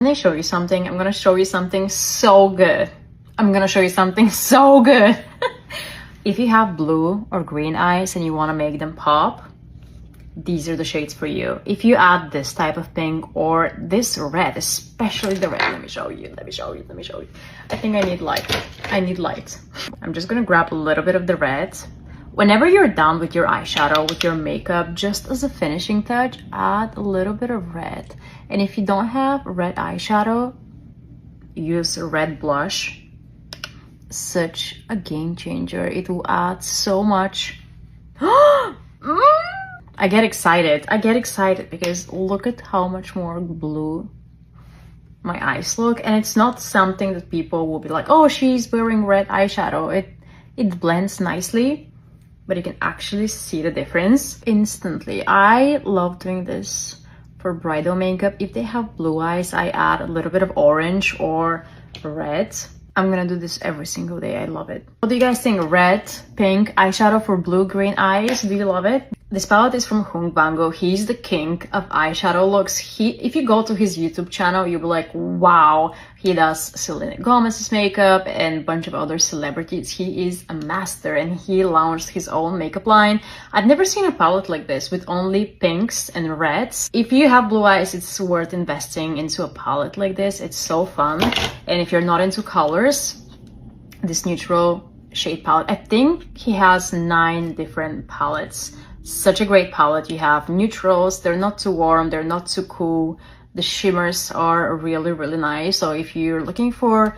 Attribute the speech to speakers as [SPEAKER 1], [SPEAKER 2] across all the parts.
[SPEAKER 1] Can I show you something? I'm gonna show you something so good. I'm gonna show you something so good. If you have blue or green eyes and you want to make them pop, these are the shades for you. If you add this type of pink or this red, especially the red, let me show you. I think I need light. I'm just gonna grab a little bit of the red. Whenever you're done with your eyeshadow, with your makeup, just as a finishing touch, add a little bit of red. And if you don't have red eyeshadow, use red blush. Such a game changer. It will add so much. I get excited because look at how much more blue my eyes look. And it's not something that people will be like, oh, she's wearing red eyeshadow. It blends nicely, but you can actually see the difference instantly. I love doing this for bridal makeup. If they have blue eyes, I add a little bit of orange or red. I'm gonna do this every single day. I love it. What do you guys think? Red, pink eyeshadow for blue, green eyes. Do you love it? This palette is from Vanngo. He's the king of eyeshadow looks. If you go to his YouTube channel, you'll be like, wow, he does Selena Gomez's makeup and a bunch of other celebrities. He is a master and he launched his own makeup line. I've never seen a palette like this with only pinks and reds. If you have blue eyes, it's worth investing into a palette like this. It's so fun. And if you're not into colors, this neutral shade palette, I think he has 9 different palettes. Such a great palette. You have neutrals, they're not too warm, they're not too cool. The shimmers are really, really nice. So if you're looking for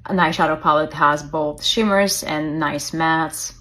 [SPEAKER 1] an eyeshadow palette that has both shimmers and nice mattes,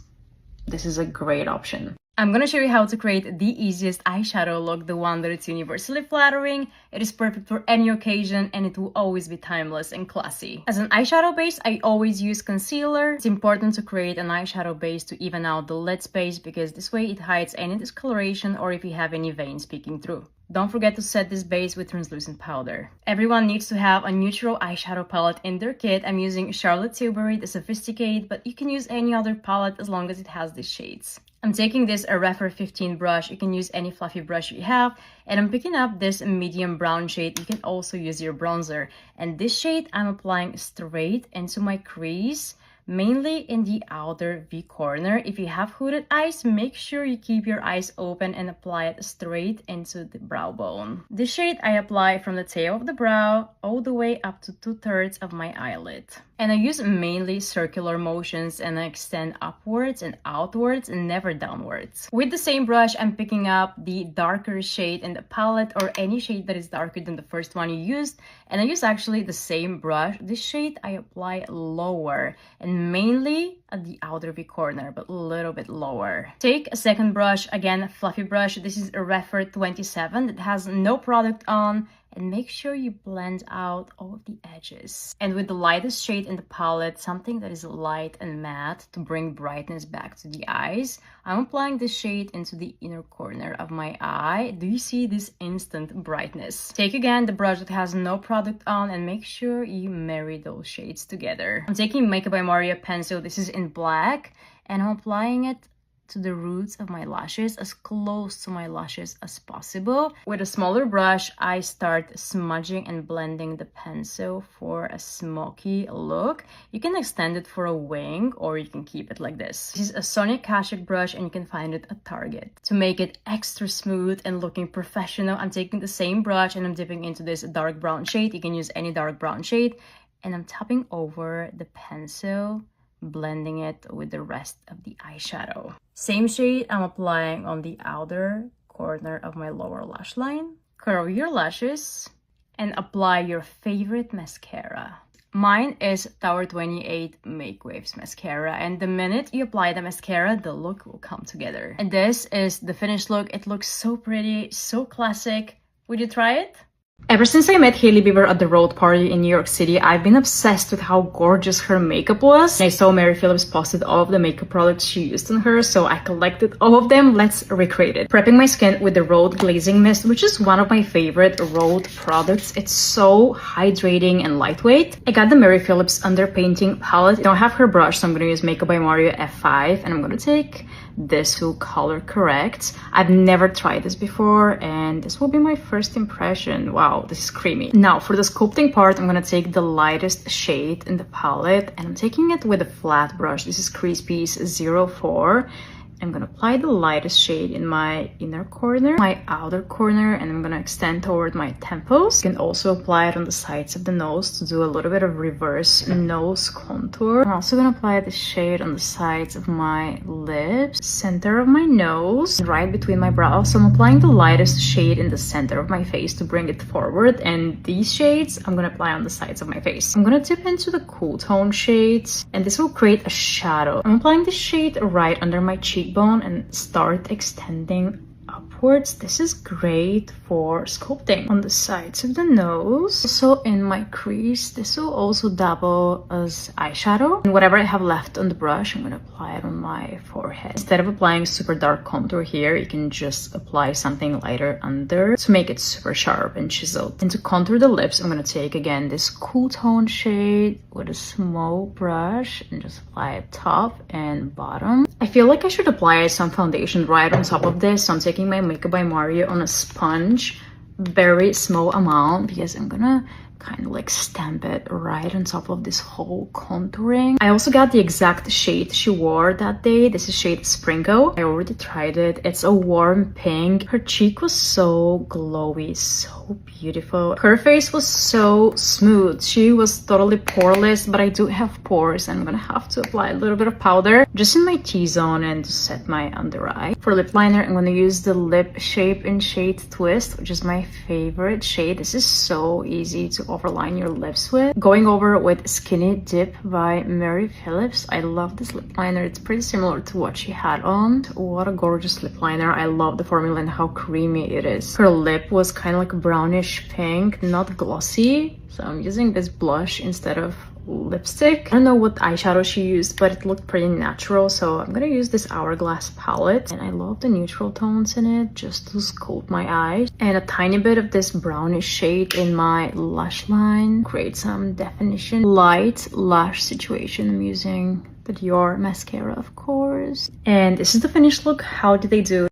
[SPEAKER 1] this is a great option. I'm gonna show you how to create the easiest eyeshadow look, the one that is universally flattering. It is perfect for any occasion and it will always be timeless and classy. As an eyeshadow base, I always use concealer. It's important to create an eyeshadow base to even out the lid space because this way it hides any discoloration or if you have any veins peeking through. Don't forget to set this base with translucent powder. Everyone needs to have a neutral eyeshadow palette in their kit. I'm using Charlotte Tilbury, the Sophisticate, but you can use any other palette as long as it has these shades. I'm taking this Refer 15 brush. You can use any fluffy brush you have. And I'm picking up this medium brown shade. You can also use your bronzer. And this shade I'm applying straight into my crease, mainly in the outer V corner. If you have hooded eyes, make sure you keep your eyes open and apply it straight into the brow bone. This shade I apply from the tail of the brow all the way up to 2/3 of my eyelid. And I use mainly circular motions and I extend upwards and outwards and never downwards. With the same brush, I'm picking up the darker shade in the palette or any shade that is darker than the first one you used. And I use actually the same brush. This shade I apply lower and mainly at the outer V corner, but a little bit lower. Take a second brush, again, fluffy brush. This is a Refer 27 that has no product on. And make sure you blend out all of the edges. And with the lightest shade in the palette, something that is light and matte to bring brightness back to the eyes, I'm applying this shade into the inner corner of my eye. Do you see this instant brightness? Take again the brush that has no product on and make sure you marry those shades together. I'm taking Makeup by Maria pencil. This is in black and I'm applying it to the roots of my lashes, as close to my lashes as possible. With a smaller brush, I start smudging and blending the pencil for a smoky look. You can extend it for a wing or you can keep it like this. This is a Sonia Kashuk brush and you can find it at Target. To make it extra smooth and looking professional, I'm taking the same brush and I'm dipping into this dark brown shade. You can use any dark brown shade and I'm tapping over the pencil, blending it with the rest of the eyeshadow. Same shade I'm applying on the outer corner of my lower lash line. Curl your lashes and apply your favorite mascara. Mine is Tower 28 Make Waves mascara, and the minute you apply the mascara, the look will come together. And this is the finished look. It looks so pretty, so classic. Would you try it? Ever since I met Hailey Bieber at the Rhode party in New York City, I've been obsessed with how gorgeous her makeup was. I saw Mary Phillips posted all of the makeup products she used on her, so I collected all of them. Let's recreate it. Prepping my skin with the Rhode Glazing Mist, which is one of my favorite Rhode products. It's so hydrating and lightweight. I got the Mary Phillips Underpainting Palette. I don't have her brush, so I'm going to use Makeup by Mario F5, and I'm going to take this will color correct. I've never tried this before, and this will be my first impression. Wow, this is creamy. Now for the sculpting part, I'm gonna take the lightest shade in the palette, and I'm taking it with a flat brush. This is Crispy's 04. I'm gonna apply the lightest shade in my inner corner, my outer corner, and I'm gonna extend toward my temples. You can also apply it on the sides of the nose to do a little bit of reverse nose contour. I'm also gonna apply the shade on the sides of my lips, center of my nose, right between my brows. So I'm applying the lightest shade in the center of my face to bring it forward, and these shades I'm gonna apply on the sides of my face. I'm gonna dip into the cool tone shades, and this will create a shadow. I'm applying this shade right under my cheekbone and start extending upwards. This is great for sculpting on the sides of the nose. Also in my crease, this will also double as eyeshadow. And whatever I have left on the brush, I'm gonna apply it on my forehead. Instead of applying super dark contour here, you can just apply something lighter under to make it super sharp and chiseled. And to contour the lips, I'm gonna take again this cool tone shade with a small brush and just apply it top and bottom. I feel like I should apply some foundation right on top of this, so I'm taking my Makeup by Mario on a sponge, very small amount, because I'm gonna kind of like stamp it right on top of this whole contouring. I also got the exact shade she wore that day. This is shade Springo. I already tried it. It's a warm pink. Her cheek was so glowy, so beautiful. Her face was so smooth. She was totally poreless, but I do have pores, and I'm gonna have to apply a little bit of powder just in my T-zone and to set my under eye. For lip liner, I'm gonna use the Lip Shape in shade Twist, which is my favorite shade. This is so easy to overline your lips with. Going over with Skinny Dip by Mary Phillips. I love this lip liner. It's pretty similar to what she had on. What a gorgeous lip liner. I love the formula and how creamy it is. Her lip was kind of like brownish pink, not glossy. So I'm using this blush instead of lipstick. I don't know what eyeshadow she used, but it looked pretty natural, so I'm gonna use this Hourglass palette, and I love the neutral tones in it just to sculpt my eyes, and a tiny bit of this brownish shade in my lash line, create some definition. Light lash situation. I'm using the Dior mascara, of course, and this is the finished look. How did they do?